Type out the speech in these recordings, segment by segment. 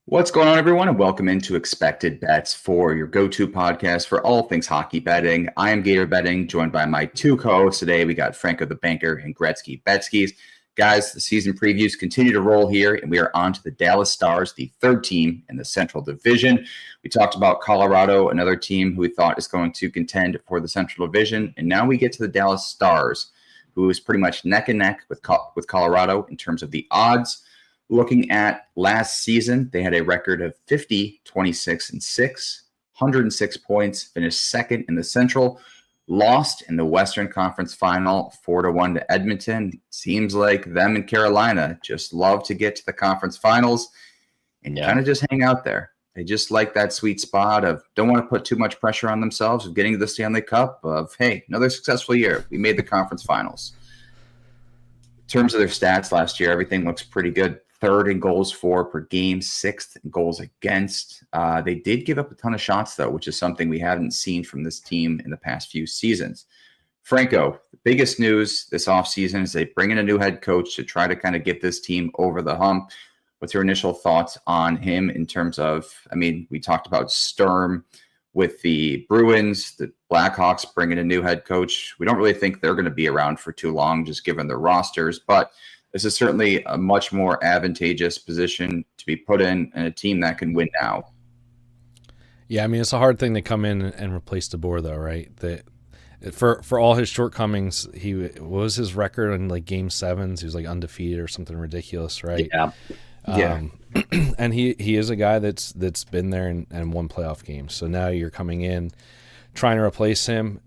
What's going on, everyone, and welcome into Expected Bets for your go-to podcast for all things hockey betting. I am Gator Betting, joined by my two co-hosts today. We got Franco the Banker and Gretzky Betskis. Guys, the season previews continue to roll here, and we are on to the Dallas Stars, the third team in the Central Division. We talked about Colorado, another team who we thought is going to contend for the Central Division, and now we get to the Dallas Stars, who is pretty much neck and neck with Colorado in terms of the odds. Looking at last season, they had a record of 50, 26, and 6, 106 points, finished second in the Central, lost in the Western Conference Final 4-1 to Edmonton. Seems like them and Carolina just love to get to the conference finals and kind of just hang out there. They just like that sweet spot of don't want to put too much pressure on themselves of getting to the Stanley Cup, of, hey, another successful year. We made the conference finals. In terms of their stats last year, everything looks pretty good. Third in goals for per game, sixth in goals against. They did give up a ton of shots, though, which is something we haven't seen from this team in the past few seasons. Franco, the biggest news this offseason is they bring in a new head coach to try to kind of get this team over the hump. What's your initial thoughts on him in terms of, we talked about Sturm with the Bruins, the Blackhawks bringing a new head coach. We don't really think they're going to be around for too long, just given their rosters, but this is certainly a much more advantageous position to be put in a team that can win now. Yeah, it's a hard thing to come in and replace DeBoer, though, right? For all his shortcomings, what was his record in like game sevens? He was like undefeated or something ridiculous, right? Yeah. And he is a guy that's been there and won playoff games. So now you're coming in trying to replace him.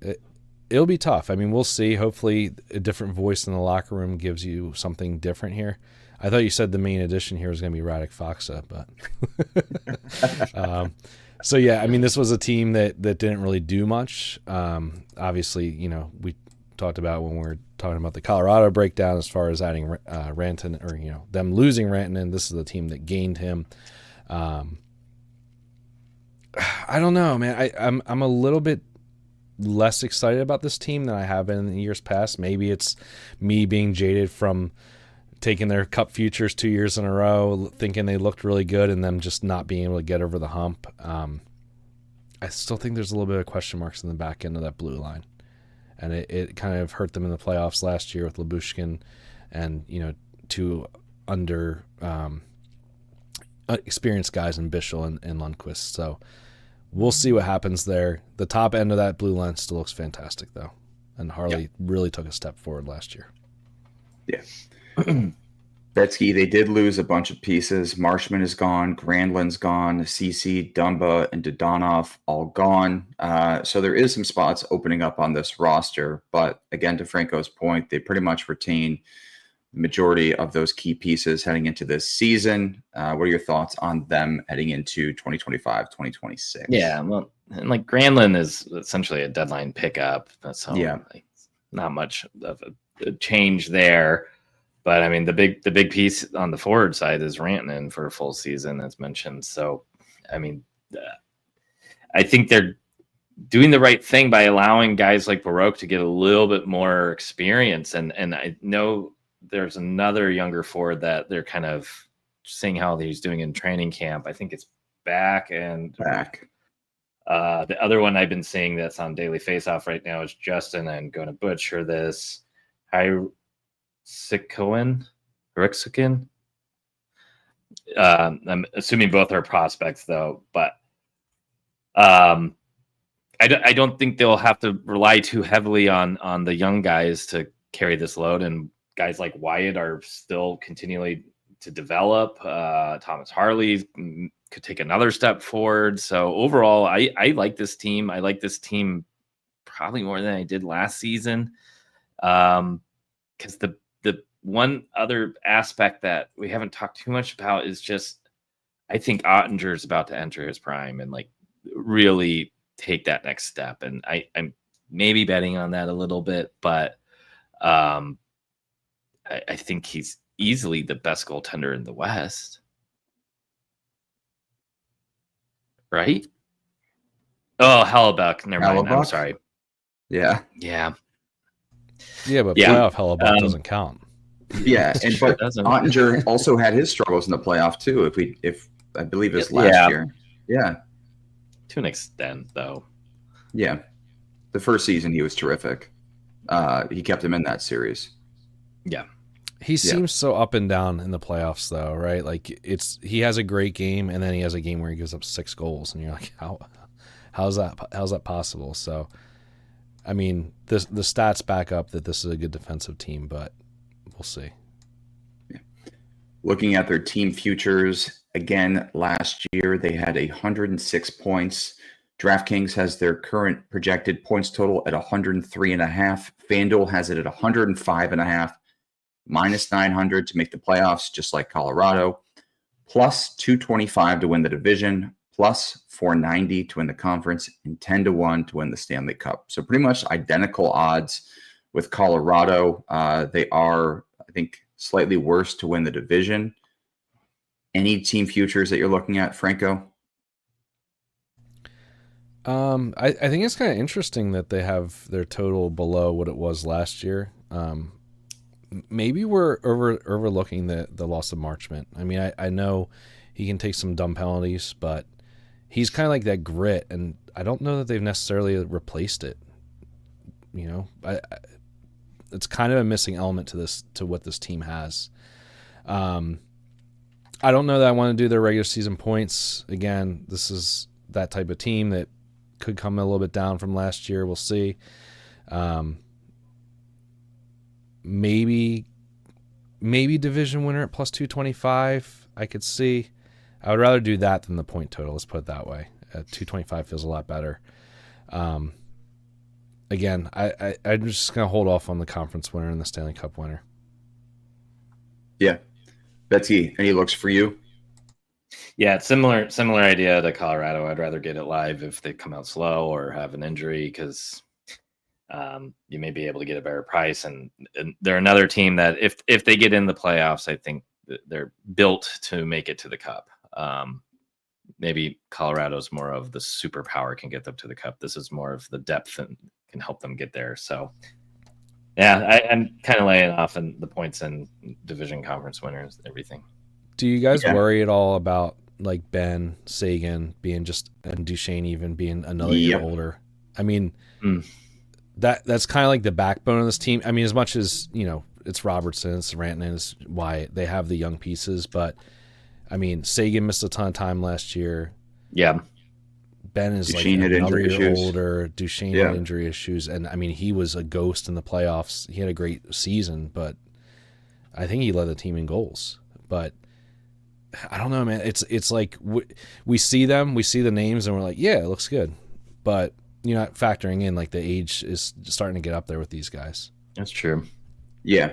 It'll be tough. We'll see. Hopefully a different voice in the locker room gives you something different here. I thought you said the main addition here was going to be Radek Faksa, but so yeah, this was a team that didn't really do much. Obviously, we talked about when we were talking about the Colorado breakdown as far as adding Rantanen, or them losing Rantanen. This is the team that gained him. I don't know, man. I'm a little bit less excited about this team than I have been in years past. Maybe it's me being jaded from taking their Cup futures 2 years in a row, thinking they looked really good, and them just not being able to get over the hump. I still think there's a little bit of question marks in the back end of that blue line, and it kind of hurt them in the playoffs last year with Lyubushkin and two under experienced guys in Bichel and Lundqvist. So we'll see what happens there. The top end of that blue line still looks fantastic, though. And Harley really took a step forward last year. Yeah. Betsky, they did lose a bunch of pieces. Marshman is gone. Granlund's gone. CC, Dumba, and Dodonov all gone. So there is some spots opening up on this roster. But again, to Franco's point, they pretty much retain the majority of those key pieces heading into this season. What are your thoughts on them heading into 2025, 2026? Yeah, well, and like Granlund is essentially a deadline pickup. So not much of a change there. But the big piece on the forward side is Rantanen for a full season, as mentioned. So, I think they're doing the right thing by allowing guys like Baroque to get a little bit more experience. And I know there's another younger forward that they're kind of seeing how he's doing in training camp. I think it's back. The other one I've been seeing that's on Daily Faceoff right now is Justin. I'm going to butcher this. Riksukin. I'm assuming both are prospects, though. But I don't think they'll have to rely too heavily on the young guys to carry this load. And guys like Wyatt are still continually to develop. Thomas Harley could take another step forward. So overall, I like this team. I like this team probably more than I did last season. Because the one other aspect that we haven't talked too much about is just, I think Ottinger is about to enter his prime and like really take that next step. And I'm maybe betting on that a little bit, but I think he's easily the best goaltender in the West. Right? Oh, Hellebuck. Never mind. I'm sorry. Yeah. Yeah, but playoff Hellebuck doesn't count. Yeah, but Ottinger also had his struggles in the playoff too. If I believe it was last year. Yeah. To an extent, though. Yeah. The first season, he was terrific. He kept him in that series. Yeah. He seems so up and down in the playoffs, though, right? Like he has a great game, and then he has a game where he gives up 6 goals, and you're like, how's that possible? So, I mean, the stats back up that this is a good defensive team, but we'll see. Yeah. Looking at their team futures again, last year they had 106 points. DraftKings has their current projected points total at 103.5. FanDuel has it at 105.5. Minus 900 to make the playoffs, just like Colorado. Plus 225 to win the division. Plus 490 to win the conference. And 10-1 to win the Stanley Cup. So pretty much identical odds with Colorado. They are, I think, slightly worse to win the division. Any team futures that you're looking at, Franco? I think it's kind of interesting that they have their total below what it was last year. Maybe we're overlooking the loss of Marchment. I mean, I know he can take some dumb penalties, but he's kind of like that grit, and I don't know that they've necessarily replaced it. You know, it's kind of a missing element to what this team has. I don't know that I want to do their regular season points. Again, this is that type of team that could come a little bit down from last year. We'll see. Maybe division winner at plus 225. I could see. I would rather do that than the point total. Let's put it that way. 225 feels a lot better. Again, I'm just going to hold off on the conference winner and the Stanley Cup winner. Yeah. Betsy, any looks for you? Yeah, it's similar idea to Colorado. I'd rather get it live if they come out slow or have an injury, because you may be able to get a better price. And they're another team that if they get in the playoffs, I think they're built to make it to the Cup. Maybe Colorado's more of the superpower, can get them to the Cup. This is more of the depth and can help them get there. So, yeah, I'm kind of laying off in the points and division conference winners, everything. Do you guys worry at all about like Ben, Sagan being and Duchesne even being another year older? I mean, that's kind of like the backbone of this team. I mean, as much as, you know, it's Robertson, it's Rantanen, it's Wyatt, they have the young pieces, but I mean, Sagan missed a ton of time last year. Yeah. Ben is Duchesne like another year issues. older. Duchesne had injury issues, and I mean, he was a ghost in the playoffs. He had a great season, but I think he led the team in goals. But I don't know, man. It's like we see them, we see the names, and we're like, yeah, it looks good. But you're not factoring in like the age is starting to get up there with these guys. That's true. Yeah.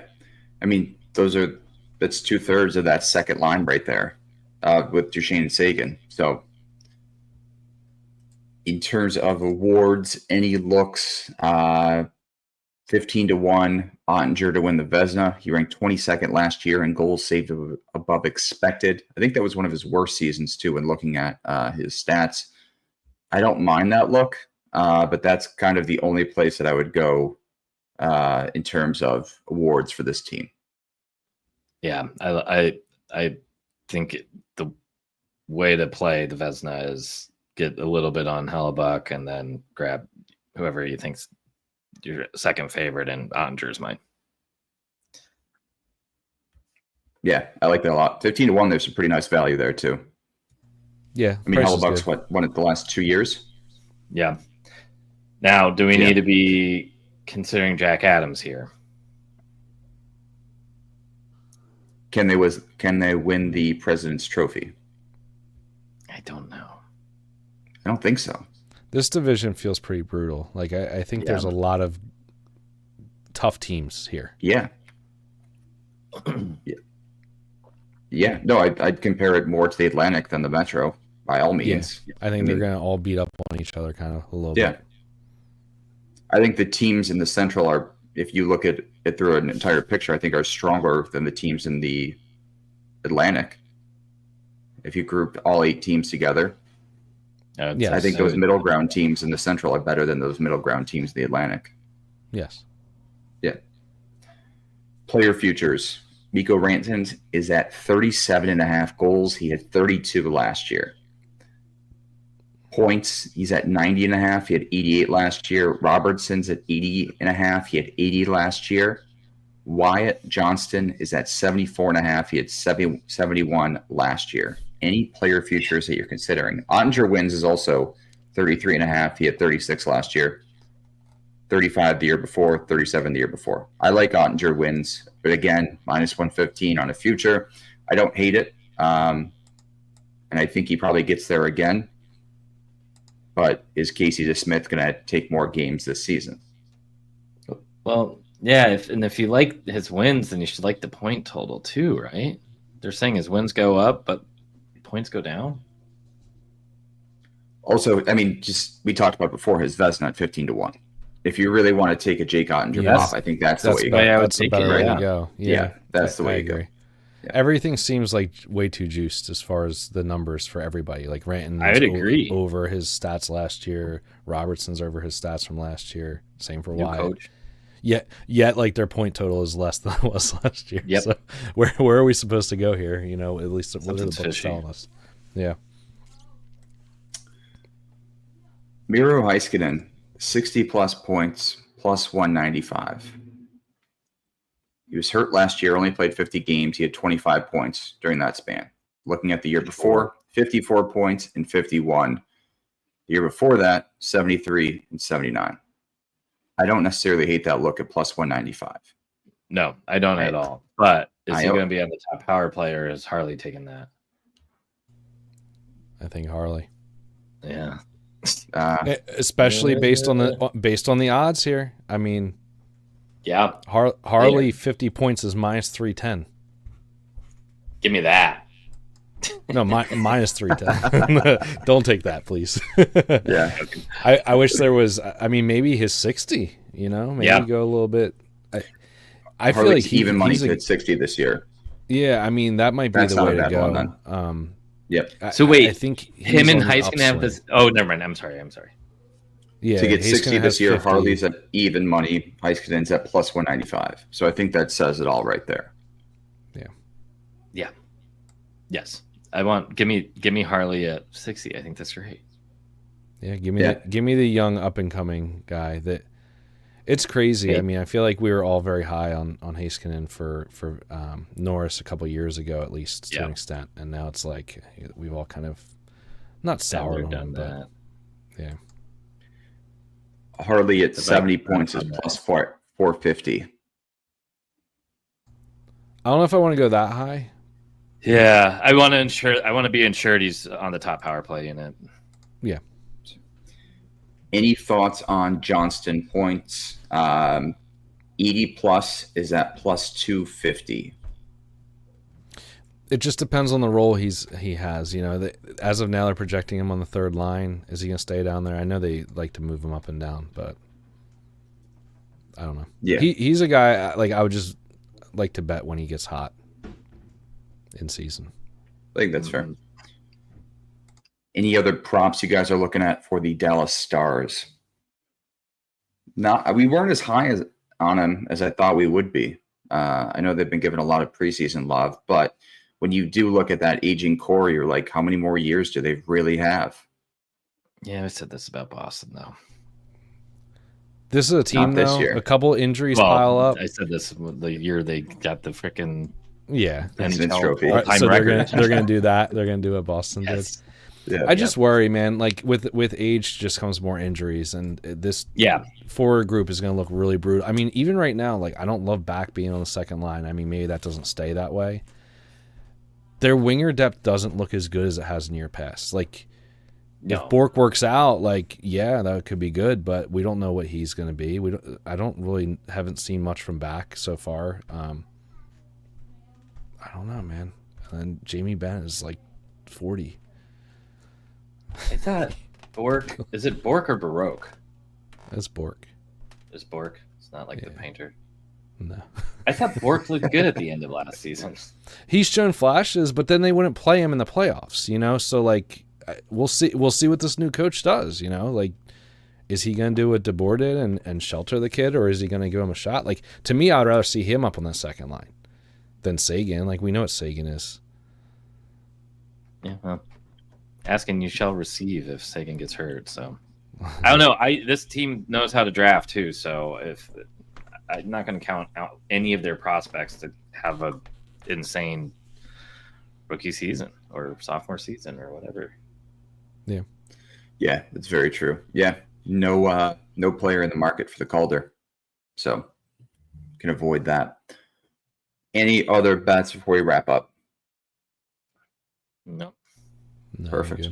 I mean, that's 2/3 of that second line right there with Duchesne and Sagan. So in terms of awards, any looks, 15-1 Ottinger to win the Vezina. He ranked 22nd last year in goals saved above expected. I think that was one of his worst seasons too when looking at his stats. I don't mind that look, but that's kind of the only place that I would go in terms of awards for this team. Yeah, I think the way to play the Vezina is get a little bit on Hellebuck and then grab whoever you think's your second favorite, and Ottinger's mine. Yeah, I like that a lot. 15-1, there's some pretty nice value there too. Yeah, I mean, Hellebuck's won it the last 2 years. Yeah. Now, do we need to be considering Jack Adams here? Can they win the President's Trophy? I don't know. I don't think so. This division feels pretty brutal. Like I think there's a lot of tough teams here. Yeah. Yeah. No, I'd compare it more to the Atlantic than the Metro, by all means. Yeah. I think they're going to all beat up on each other kind of a little bit. I think the teams in the Central are, if you look at it through an entire picture, I think are stronger than the teams in the Atlantic. If you grouped all 8 teams together. I think those middle ground teams in the Central are better than those middle ground teams in the Atlantic. Yes. Yeah. Player futures. Mikko Rantanen is at 37.5 goals. He had 32 last year. Points, he's at 90.5. He had 88 last year. Robertson's at 80.5. He had 80 last year. Wyatt Johnston is at 74.5. He had 71 last year. Any player futures that you're considering? Ottinger Wins is also 33.5. He had 36 last year. 35 the year before, 37 the year before. I like Ottinger Wins, but again, minus 115 on a future. I don't hate it. And I think he probably gets there again. But is Casey DeSmith going to take more games this season? Well, yeah, if you like his wins, then you should like the point total too, right? They're saying his wins go up, but points go down. Also, I mean, just we talked about before his Vezina at 15-1. If you really want to take a Jake Ottinger off, I think that's the way you go. That's a better way to go. Yeah, that's the way you go. Yeah. Everything seems like way too juiced as far as the numbers for everybody. Like Ranton, I would agree, over his stats last year. Robertson's over his stats from last year. Same for Wyatt. Coach. Yet, like their point total is less than it was last year. Yep. So where are we supposed to go here? You know, at least what are the books telling us? Yeah. Miro Heiskanen, 60-plus points, plus 195. He was hurt last year, only played 50 games. He had 25 points during that span. Looking at the year before, 54 points and 51. The year before that, 73 and 79. I don't necessarily hate that look at plus 195. No, I don't at all. But is he going to be on the top power play, or is Harley taking that? I think Harley. Yeah. Especially based on the odds here. I mean, yeah, Harley 50 points is minus 310. Give me that. No, minus 310. Don't take that, please. Yeah. I wish there was. I mean, maybe his 60. You know, maybe go a little bit. I feel like even money to hit 60 this year. Yeah, I mean that might be the way to go. Yep. So wait, I think him and Heiskanen have this. Oh, never mind. I'm sorry. Yeah, to get 60 this year, 50. Harley's at even money. Heiskanen's at plus 195. So I think that says it all right there. Yeah. Yes. Give me Harley at 60. I think that's great. Yeah, give me the young up and coming guy. That it's crazy. Hey. I mean, I feel like we were all very high on Heiskanen for Norris a couple years ago, at least to an extent, and now it's like we've all kind of not soured on him, but yeah. Harley at 70 points is plus 450. I don't know if I want to go that high. Yeah, I want to be insured he's on the top power play unit. Yeah. Any thoughts on Johnston points? 80 plus is at plus 250. It just depends on the role he has. You know, as of now, they're projecting him on the third line. Is he going to stay down there? I know they like to move him up and down, but I don't know. Yeah, he's a guy like I would just like to bet when he gets hot in season. I think that's fair. Any other props you guys are looking at for the Dallas Stars? We weren't as high on him as I thought we would be. I know they've been given a lot of preseason love, but when you do look at that aging core, you're like, how many more years do they really have? Yeah, I said this about Boston, though. This is a team, though. A couple injuries pile up. I said this the year they got the freaking NHL trophy. So they're going to do that. They're going to do what Boston did. Yeah, I just worry, man. Like with age, just comes more injuries, and this forward group is going to look really brutal. I mean, even right now, like I don't love Back being on the second line. I mean, maybe that doesn't stay that way. Their winger depth doesn't look as good as it has in year past. Like if Bork works out, like that could be good, but we don't know what he's going to be. Haven't seen much from Back so far. I don't know, man. And Jamie Benn is like 40. I thought Bork. Is it Bork or Baroque? It's Bork. It's Bork. It's not like the painter. No. I thought Bork looked good at the end of last season. He's shown flashes, but then they wouldn't play him in the playoffs, you know? So, like, we'll see what this new coach does, you know? Like, is he going to do what DeBoer did and shelter the kid, or is he going to give him a shot? Like, to me, I would rather see him up on the second line. than Sagan. Like, we know what Sagan is. Yeah, well, ask and you shall receive if Sagan gets hurt. So I don't know. This team knows how to draft too. So if I'm not going to count out any of their prospects to have a insane rookie season or sophomore season or whatever. Yeah, that's very true. Yeah, no player in the market for the Calder, so can avoid that. Any other bets before we wrap up? No. Perfect.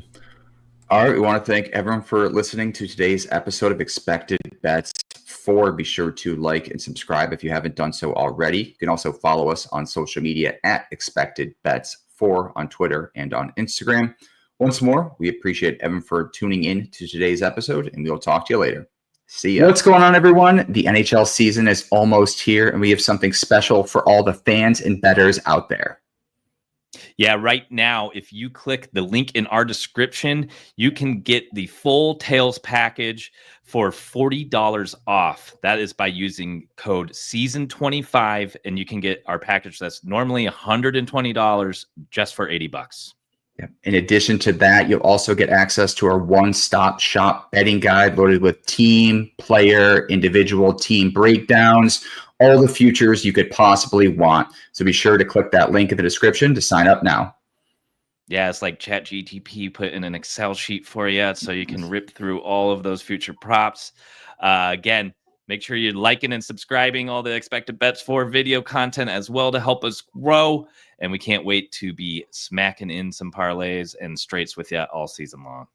All right, we want to thank everyone for listening to today's episode of Expected Bets 4. Be sure to like and subscribe if you haven't done so already. You can also follow us on social media at Expected Bets 4 on Twitter and on Instagram. Once more, we appreciate everyone for tuning in to today's episode, and we'll talk to you later. See ya. What's going on, everyone? The NHL season is almost here, and we have something special for all the fans and bettors out there. Yeah, right now, if you click the link in our description, you can get the full Tails package for $40 off. That is by using code SEASON25, and you can get our package that's normally $120 just for $80. Yeah. In addition to that, you'll also get access to our one-stop shop betting guide loaded with team, player, individual team breakdowns, all the futures you could possibly want. So be sure to click that link in the description to sign up now. Yeah, it's like ChatGTP put in an Excel sheet for you so you can rip through all of those future props. Again, make sure you're liking and subscribing all the Expected Bets 4 video content as well to help us grow. And we can't wait to be smacking in some parlays and straights with you all season long.